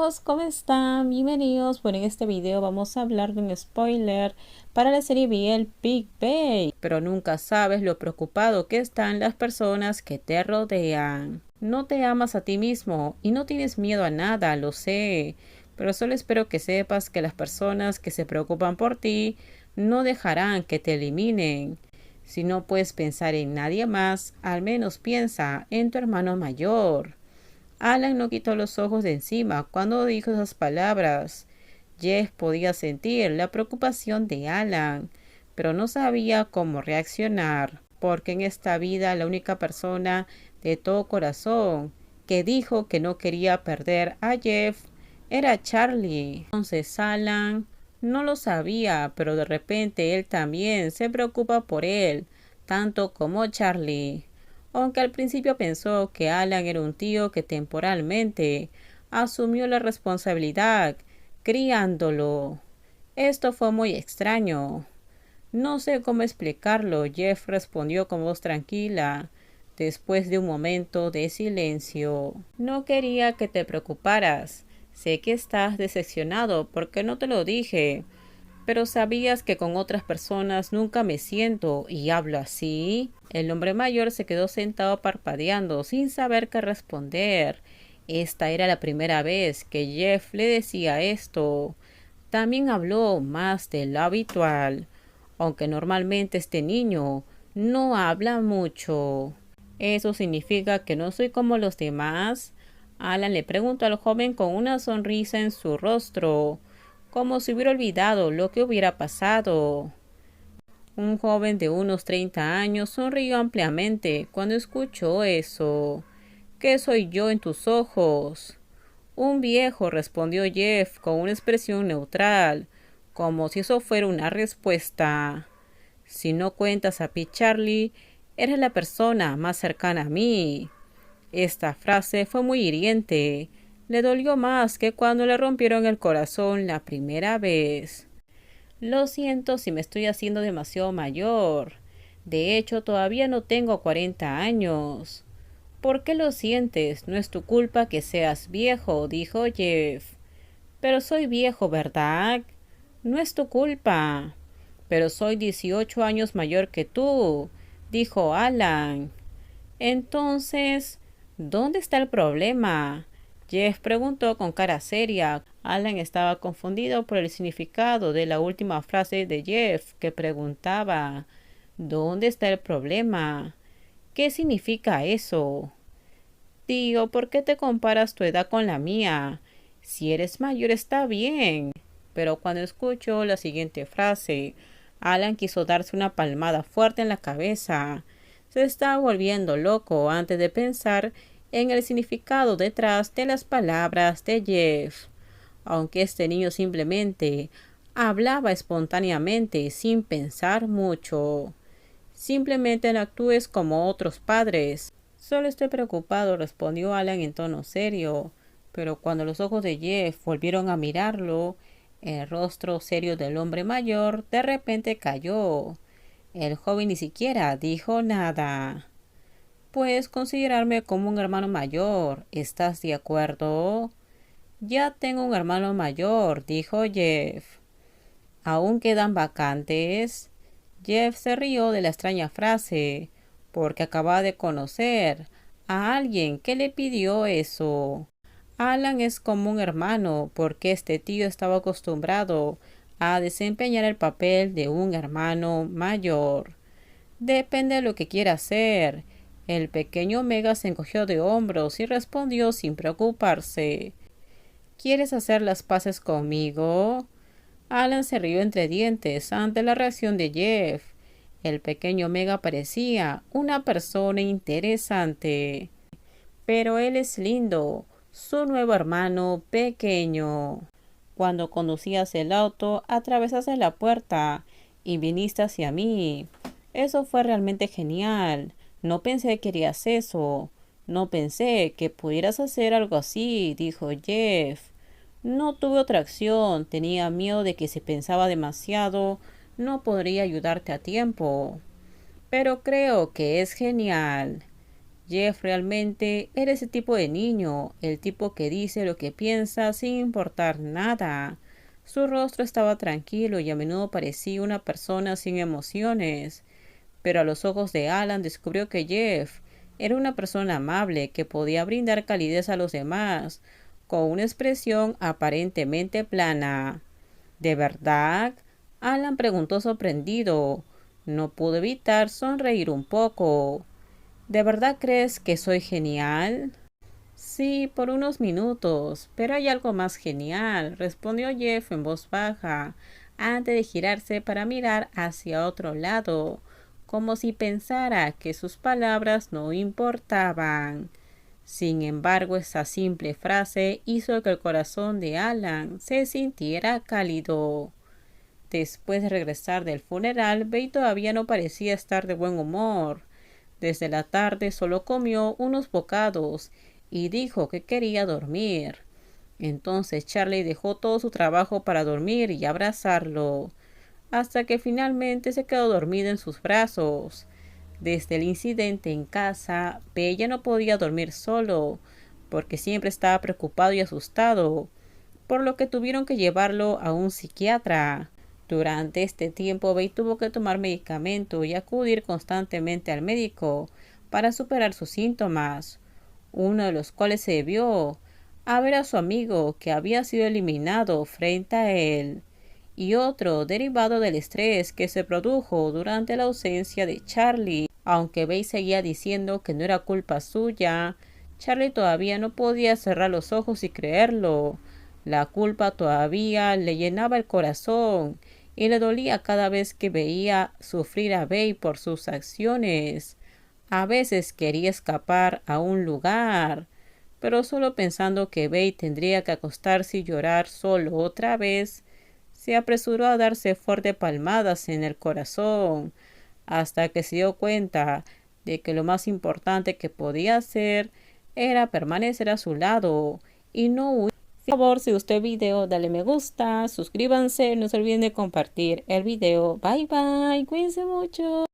Chicos, ¿cómo están? Bienvenidos. Bueno, en este video vamos a hablar de un spoiler para la serie BL Big Bang. Pero nunca sabes lo preocupado que están las personas que te rodean. No te amas a ti mismo y no tienes miedo a nada, lo sé. Pero solo espero que sepas que las personas que se preocupan por ti no dejarán que te eliminen. Si no puedes pensar en nadie más, al menos piensa en tu hermano mayor. Alan no quitó los ojos de encima cuando dijo esas palabras. Jeff podía sentir la preocupación de Alan, pero no sabía cómo reaccionar, porque en esta vida la única persona de todo corazón que dijo que no quería perder a Jeff era Charlie. Entonces Alan no lo sabía, pero de repente él también se preocupa por él, tanto como Charlie. Aunque al principio pensó que Alan era un tío que temporalmente asumió la responsabilidad, criándolo. Esto fue muy extraño. No sé cómo explicarlo, Jeff respondió con voz tranquila, después de un momento de silencio. No quería que te preocuparas. Sé que estás decepcionado porque no te lo dije, pero ¿sabías que con otras personas nunca me siento y hablo así? El hombre mayor se quedó sentado parpadeando sin saber qué responder. Esta era la primera vez que Jeff le decía esto. También habló más de lo habitual, aunque normalmente este niño no habla mucho. ¿Eso significa que no soy como los demás? Alan le preguntó al joven con una sonrisa en su rostro, como si hubiera olvidado lo que hubiera pasado. Un joven de unos 30 años sonrió ampliamente cuando escuchó eso. ¿Qué soy yo en tus ojos? Un viejo, respondió Jeff con una expresión neutral, como si eso fuera una respuesta. Si no cuentas a Pete Charlie, eres la persona más cercana a mí. Esta frase fue muy hiriente. Le dolió más que cuando le rompieron el corazón la primera vez. Lo siento si me estoy haciendo demasiado mayor. De hecho, todavía no tengo 40 años. ¿Por qué lo sientes? No es tu culpa que seas viejo, dijo Jeff. Pero soy viejo, ¿verdad? No es tu culpa. Pero soy 18 años mayor que tú, dijo Alan. Entonces, ¿dónde está el problema? Jeff preguntó con cara seria. Alan estaba confundido por el significado de la última frase de Jeff, que preguntaba: ¿dónde está el problema? ¿Qué significa eso? Tío, ¿por qué te comparas tu edad con la mía? Si eres mayor está bien. Pero cuando escuchó la siguiente frase, Alan quiso darse una palmada fuerte en la cabeza. Se estaba volviendo loco antes de pensar en el significado detrás de las palabras de Jeff. Aunque este niño simplemente hablaba espontáneamente sin pensar mucho. Simplemente no actúes como otros padres. Solo estoy preocupado, respondió Alan en tono serio. Pero cuando los ojos de Jeff volvieron a mirarlo, el rostro serio del hombre mayor de repente cayó. El joven ni siquiera dijo nada. Puedes considerarme como un hermano mayor. ¿Estás de acuerdo? Ya tengo un hermano mayor, dijo Jeff. ¿Aún quedan vacantes? Jeff se rió de la extraña frase, porque acababa de conocer a alguien que le pidió eso. Alan es como un hermano, porque este tío estaba acostumbrado a desempeñar el papel de un hermano mayor. Depende de lo que quiera hacer. El pequeño Omega se encogió de hombros y respondió sin preocuparse. ¿Quieres hacer las paces conmigo? Alan se rió entre dientes ante la reacción de Jeff. El pequeño Omega parecía una persona interesante. Pero él es lindo, su nuevo hermano pequeño. Cuando conducías el auto, atravesaste la puerta y viniste hacia mí. Eso fue realmente genial. No pensé que harías eso. No pensé que pudieras hacer algo así, dijo Jeff. No tuve otra acción. Tenía miedo de que si pensaba demasiado, no podría ayudarte a tiempo. Pero creo que es genial. Jeff realmente era ese tipo de niño, el tipo que dice lo que piensa sin importar nada. Su rostro estaba tranquilo y a menudo parecía una persona sin emociones, pero a los ojos de Alan descubrió que Jeff era una persona amable que podía brindar calidez a los demás, con una expresión aparentemente plana. ¿De verdad? Alan preguntó sorprendido. No pudo evitar sonreír un poco. ¿De verdad crees que soy genial? Sí, por unos minutos, pero hay algo más genial, respondió Jeff en voz baja, antes de girarse para mirar hacia otro lado, como si pensara que sus palabras no importaban. Sin embargo, esa simple frase hizo que el corazón de Alan se sintiera cálido. Después de regresar del funeral, Bey todavía no parecía estar de buen humor. Desde la tarde solo comió unos bocados y dijo que quería dormir. Entonces Charlie dejó todo su trabajo para dormir y abrazarlo, hasta que finalmente se quedó dormido en sus brazos. Desde el incidente en casa, Bella no podía dormir solo, porque siempre estaba preocupado y asustado, por lo que tuvieron que llevarlo a un psiquiatra. Durante este tiempo, Bey tuvo que tomar medicamento y acudir constantemente al médico para superar sus síntomas, uno de los cuales se debió a ver a su amigo que había sido eliminado frente a él, y otro derivado del estrés que se produjo durante la ausencia de Charlie. Aunque Bey seguía diciendo que no era culpa suya, Charlie todavía no podía cerrar los ojos y creerlo. La culpa todavía le llenaba el corazón y le dolía cada vez que veía sufrir a Bey por sus acciones. A veces quería escapar a un lugar, pero solo pensando que Bey tendría que acostarse y llorar solo otra vez, se apresuró a darse fuertes palmadas en el corazón, hasta que se dio cuenta de que lo más importante que podía hacer era permanecer a su lado y no huir. Por favor, si gustó el video, dale me gusta, suscríbanse, no se olviden de compartir el video. Bye bye, cuídense mucho.